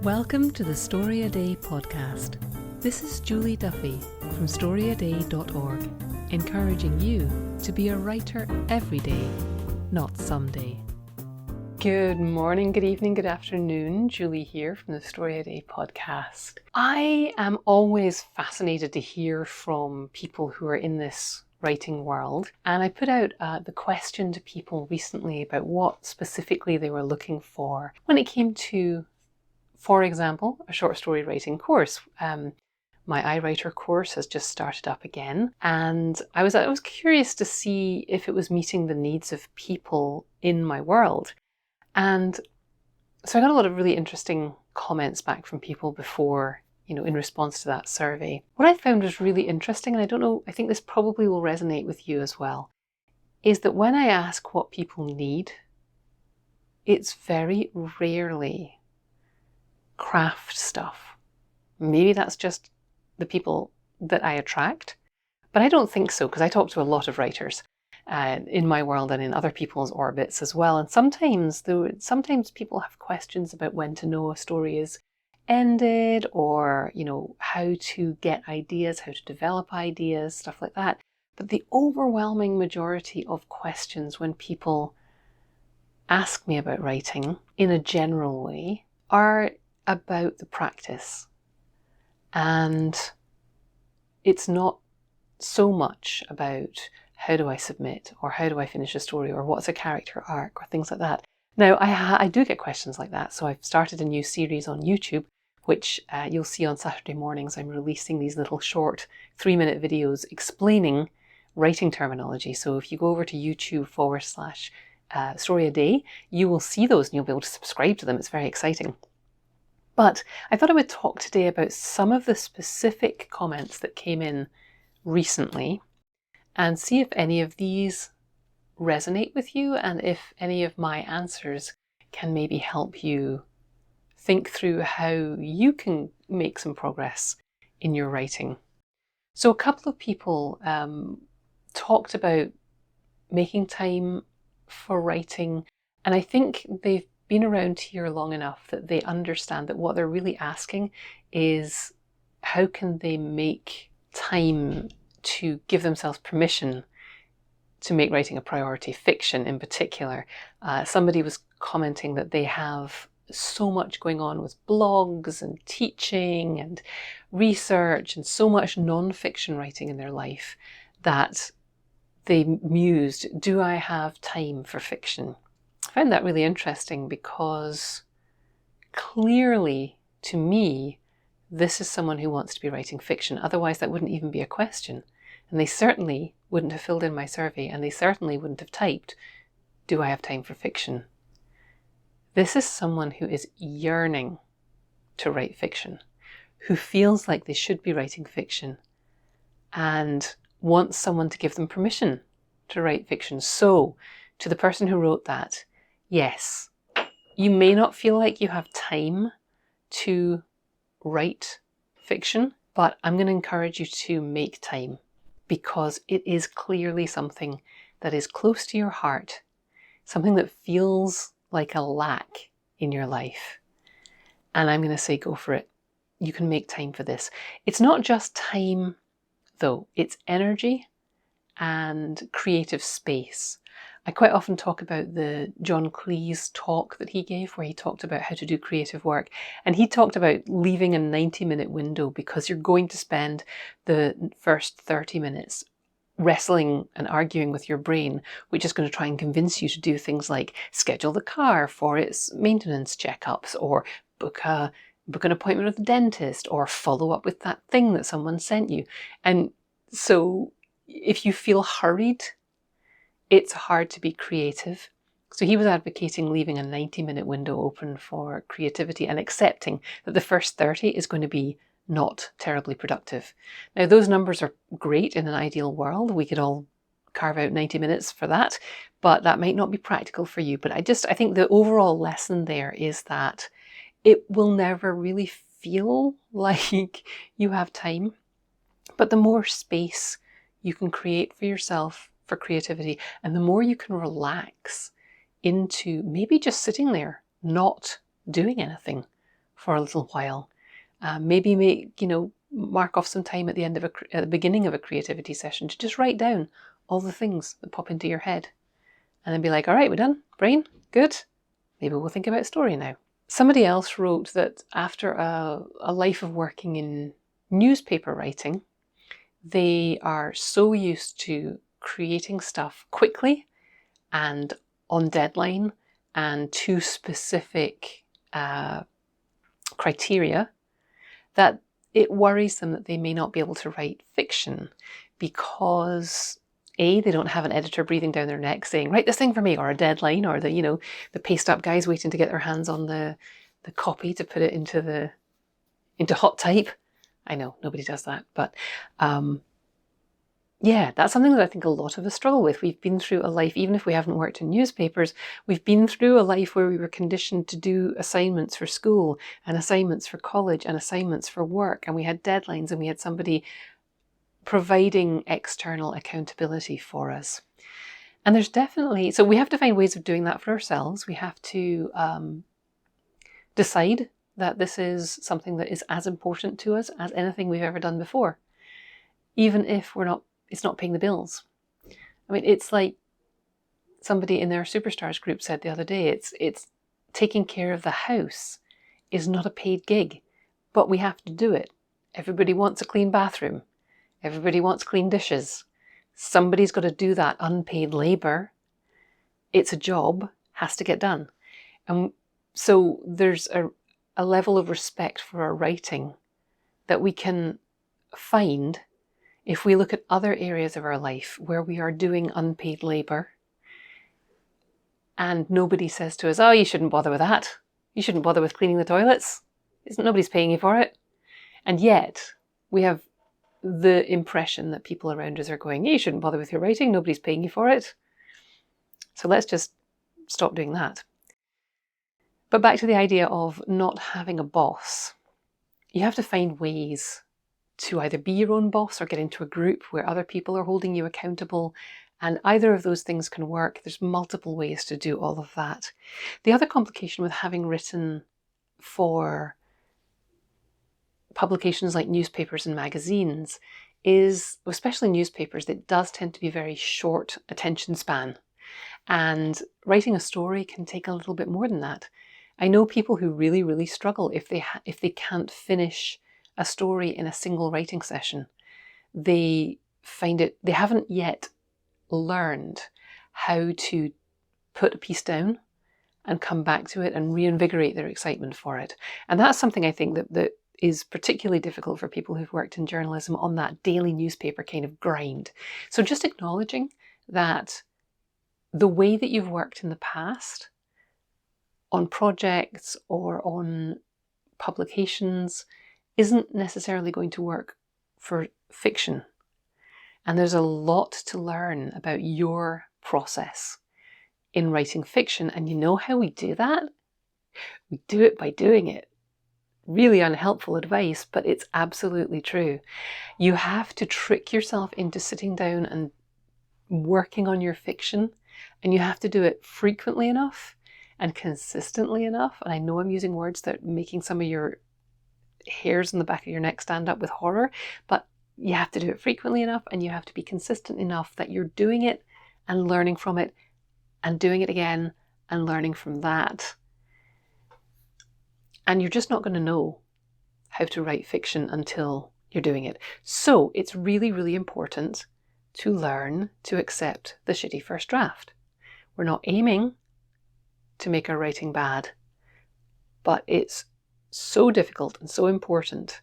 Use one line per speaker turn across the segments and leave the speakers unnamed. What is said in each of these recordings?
Welcome to the Storyaday podcast. This is Julie Duffy from storyaday.org, encouraging you to be a writer every day, not someday. Good morning, good evening, good afternoon. Julie here from the Storyaday podcast. I am always fascinated to hear from people who are in this writing world, and I put out the question to people recently about what specifically they were looking for when it came to, for example, a short story writing course. My iWriter course has just started up again, and I was curious to see if it was meeting the needs of people in my world. And so I got a lot of really interesting comments back from people before, in response to that survey. What I found was really interesting, and I don't know, I think this probably will resonate with you as well, is that when I ask what people need, it's very rarely craft stuff. Maybe that's just the people that I attract, but I don't think so, because I talk to a lot of writers in my world and in other people's orbits as well. And sometimes people have questions about when to know a story is ended, or how to get ideas, how to develop ideas, stuff like that. But the overwhelming majority of questions when people ask me about writing in a general way are about the practice. And it's not so much about how do I submit, or how do I finish a story, or what's a character arc, or things like that. Now, I do get questions like that, so I've started a new series on YouTube, which you'll see on Saturday mornings. I'm releasing these little short 3-minute videos explaining writing terminology. So if you go over to YouTube/Storyaday, you will see those and you'll be able to subscribe to them. It's very exciting. But I thought I would talk today about some of the specific comments that came in recently and see if any of these resonate with you, and if any of my answers can maybe help you think through how you can make some progress in your writing. So a couple of people talked about making time for writing, and I think they've been around here long enough that they understand that what they're really asking is how can they make time to give themselves permission to make writing a priority, fiction in particular. Somebody was commenting that they have so much going on with blogs and teaching and research and so much non-fiction writing in their life that they mused, do I have time for fiction? I found that really interesting, because clearly to me, this is someone who wants to be writing fiction. Otherwise, that wouldn't even be a question. And they certainly wouldn't have filled in my survey, and they certainly wouldn't have typed, do I have time for fiction? This is someone who is yearning to write fiction, who feels like they should be writing fiction and wants someone to give them permission to write fiction. So, to the person who wrote that, yes, you may not feel like you have time to write fiction, but I'm going to encourage you to make time, because it is clearly something that is close to your heart, something that feels like a lack in your life. And I'm going to say go for it. You can make time for this. It's not just time, though. It's energy and creative space. I quite often talk about the John Cleese talk that he gave, where he talked about how to do creative work. And he talked about leaving a 90-minute window, because you're going to spend the first 30 minutes wrestling and arguing with your brain, which is going to try and convince you to do things like schedule the car for its maintenance checkups, or book an appointment with the dentist, or follow up with that thing that someone sent you. And so if you feel hurried, it's hard to be creative. So he was advocating leaving a 90-minute window open for creativity and accepting that the first 30 is going to be not terribly productive. Now, those numbers are great in an ideal world. We could all carve out 90 minutes for that, but that might not be practical for you. But I think the overall lesson there is that it will never really feel like you have time. But the more space you can create for yourself for creativity, and the more you can relax into maybe just sitting there, not doing anything for a little while. Maybe mark off some time at the beginning of a creativity session to just write down all the things that pop into your head. And then be like, all right, we're done. Brain, good. Maybe we'll think about story now. Somebody else wrote that after a life of working in newspaper writing, they are so used to creating stuff quickly and on deadline and to specific criteria that it worries them that they may not be able to write fiction because they don't have an editor breathing down their neck saying, write this thing for me, or a deadline, or the paste up guys waiting to get their hands on the copy to put it into hot type. I know nobody does that, but yeah, that's something that I think a lot of us struggle with. We've been through a life, even if we haven't worked in newspapers, we've been through a life where we were conditioned to do assignments for school and assignments for college and assignments for work. And we had deadlines and we had somebody providing external accountability for us. And there's definitely, so we have to find ways of doing that for ourselves. We have to decide that this is something that is as important to us as anything we've ever done before, even if it's not paying the bills. I mean, it's like somebody in their Superstars group said the other day, it's taking care of the house is not a paid gig, but we have to do it. Everybody wants a clean bathroom. Everybody wants clean dishes. Somebody's got to do that unpaid labor. It's a job, has to get done. And so there's a level of respect for our writing that we can find if we look at other areas of our life where we are doing unpaid labor and nobody says to us, oh, you shouldn't bother with that. You shouldn't bother with cleaning the toilets. Nobody's paying you for it. And yet we have the impression that people around us are going, you shouldn't bother with your writing. Nobody's paying you for it. So let's just stop doing that. But back to the idea of not having a boss. You have to find ways to either be your own boss or get into a group where other people are holding you accountable. And either of those things can work. There's multiple ways to do all of that. The other complication with having written for publications like newspapers and magazines is, especially newspapers, it does tend to be very short attention span. And writing a story can take a little bit more than that. I know people who really, really struggle if they can't finish a story in a single writing session. They haven't yet learned how to put a piece down and come back to it and reinvigorate their excitement for it. And that's something I think that is particularly difficult for people who've worked in journalism on that daily newspaper kind of grind. So just acknowledging that the way that you've worked in the past on projects or on publications isn't necessarily going to work for fiction. And there's a lot to learn about your process in writing fiction. And you know how we do that? We do it by doing it. Really unhelpful advice, but it's absolutely true. You have to trick yourself into sitting down and working on your fiction, and you have to do it frequently enough and consistently enough. And I know I'm using words that are making some of your hairs on the back of your neck stand up with horror, but you have to do it frequently enough and you have to be consistent enough that you're doing it and learning from it and doing it again and learning from that. And you're just not going to know how to write fiction until you're doing it. So it's really, really important to learn to accept the shitty first draft. We're not aiming to make our writing bad, but it's so difficult and so important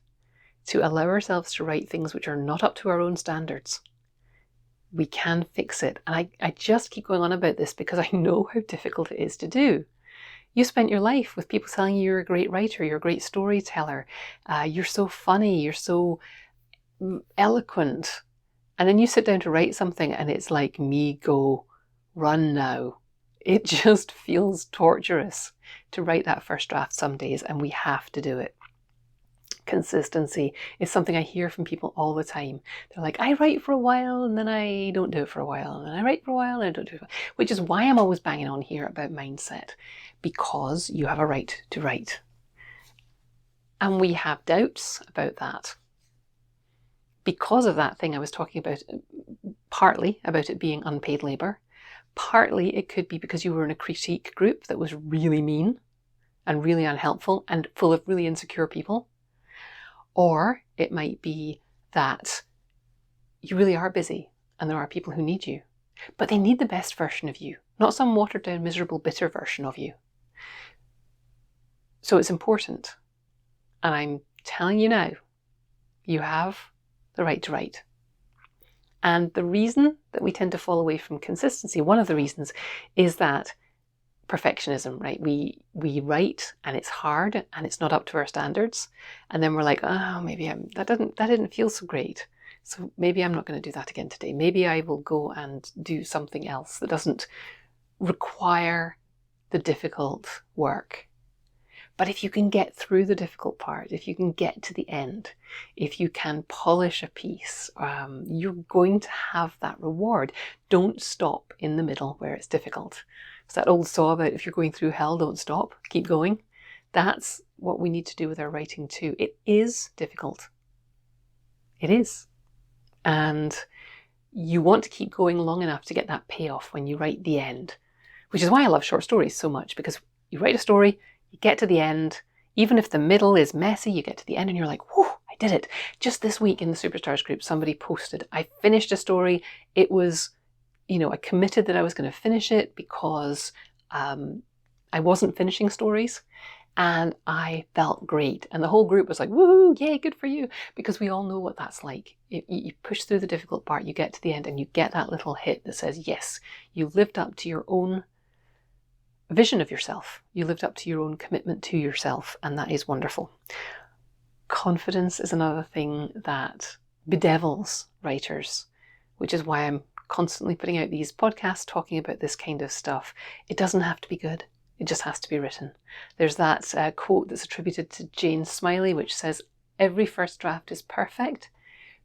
to allow ourselves to write things which are not up to our own standards. We can fix it. And I just keep going on about this because I know how difficult it is to do. You spent your life with people telling you you're a great writer, you're a great storyteller, you're so funny, you're so eloquent. And then you sit down to write something and it's like, me go, run now. It just feels torturous to write that first draft some days, and we have to do it. Consistency is something I hear from people all the time. They're like, I write for a while and then I don't do it for a while, and then I write for a while and I don't do it, which is why I'm always banging on here about mindset, because you have a right to write. And we have doubts about that. Because of that thing I was talking about, partly about it being unpaid labour, partly it could be because you were in a critique group that was really mean and really unhelpful and full of really insecure people. Or it might be that you really are busy and there are people who need you, but they need the best version of you, not some watered down, miserable, bitter version of you. So it's important. And I'm telling you now, you have the right to write. And the reason that we tend to fall away from consistency, one of the reasons, is that perfectionism, right? We write and it's hard and it's not up to our standards. And then we're like, oh, maybe that didn't feel so great. So maybe I'm not going to do that again today. Maybe I will go and do something else that doesn't require the difficult work. But if you can get through the difficult part, if you can get to the end, if you can polish a piece, you're going to have that reward. Don't stop in the middle where it's difficult. It's that old saw about if you're going through hell, don't stop, keep going. That's what we need to do with our writing too. It is difficult. It is. And you want to keep going long enough to get that payoff when you write the end, which is why I love short stories so much, because you write a story, you get to the end, even if the middle is messy, you get to the end and you're like, whew, I did it. Just this week in the Superstars group, somebody posted, I finished a story. It was, I committed that I was going to finish it because I wasn't finishing stories and I felt great. And the whole group was like, woohoo, yay, good for you. Because we all know what that's like. You push through the difficult part, you get to the end and you get that little hit that says, yes, you lived up to your own vision of yourself. You lived up to your own commitment to yourself, and that is wonderful. Confidence is another thing that bedevils writers, which is why I'm constantly putting out these podcasts talking about this kind of stuff. It doesn't have to be good. It just has to be written. There's that quote that's attributed to Jane Smiley, which says, every first draft is perfect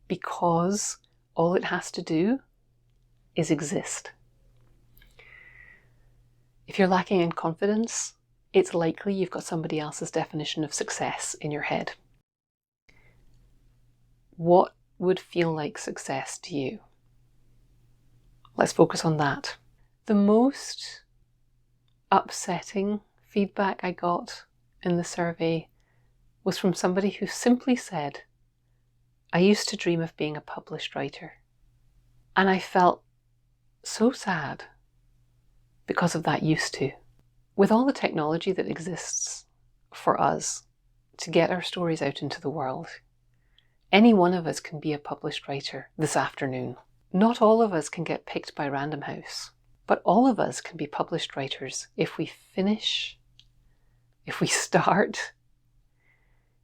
because all it has to do is exist. If you're lacking in confidence, it's likely you've got somebody else's definition of success in your head. What would feel like success to you? Let's focus on that. The most upsetting feedback I got in the survey was from somebody who simply said, I used to dream of being a published writer. And I felt so sad because of that used to. With all the technology that exists for us to get our stories out into the world, any one of us can be a published writer this afternoon. Not all of us can get picked by Random House, but all of us can be published writers if we finish, if we start,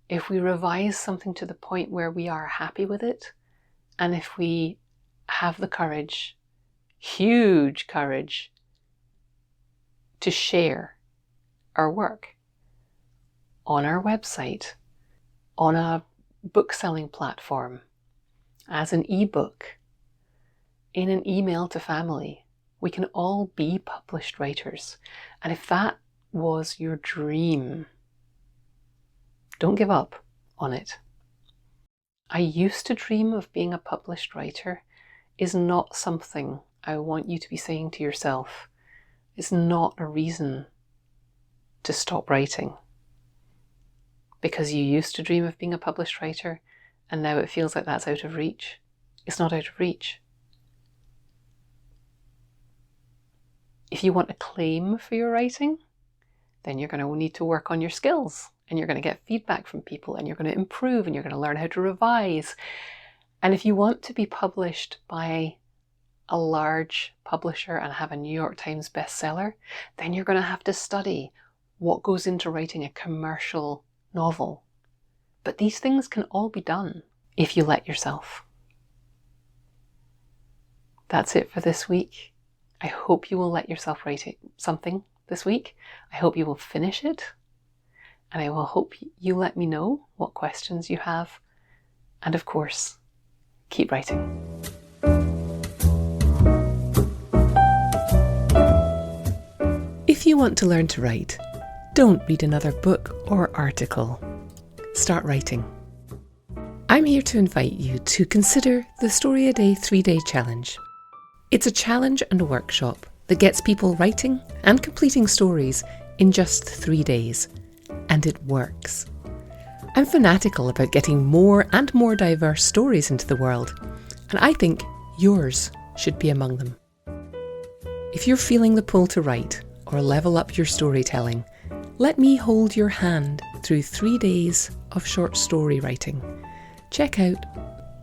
if we revise something to the point where we are happy with it, and if we have the courage, huge courage, to share our work on our website, on a book selling platform, as an ebook, in an email to family. We can all be published writers. And if that was your dream, don't give up on it. I used to dream of being a published writer is not something I want you to be saying to yourself. It's not a reason to stop writing. Because you used to dream of being a published writer and now it feels like that's out of reach. It's not out of reach. If you want acclaim for your writing, then you're going to need to work on your skills and you're going to get feedback from people and you're going to improve and you're going to learn how to revise. And if you want to be published by a large publisher and have a New York Times bestseller, then you're going to have to study what goes into writing a commercial novel. But these things can all be done if you let yourself. That's it for this week. I hope you will let yourself write something this week. I hope you will finish it. And I will hope you let me know what questions you have. And of course, keep writing. If you want to learn to write, don't read another book or article. start writing. I'm here to invite you to consider the Storyaday 3-Day Challenge. It's a challenge and a workshop that gets people writing and completing stories in just 3 days. And it works. I'm fanatical about getting more and more diverse stories into the world, and I think yours should be among them. If you're feeling the pull to write or level up your storytelling, let me hold your hand through 3 days of short story writing. Check out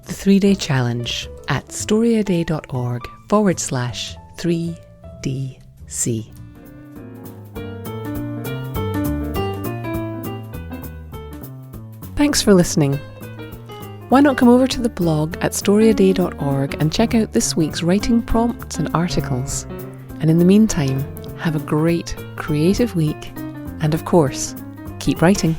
the 3-Day Challenge at storyaday.org/3DC. Thanks for listening. Why not come over to the blog at storyaday.org and check out this week's writing prompts and articles. And in the meantime, have a great creative week and of course, keep writing.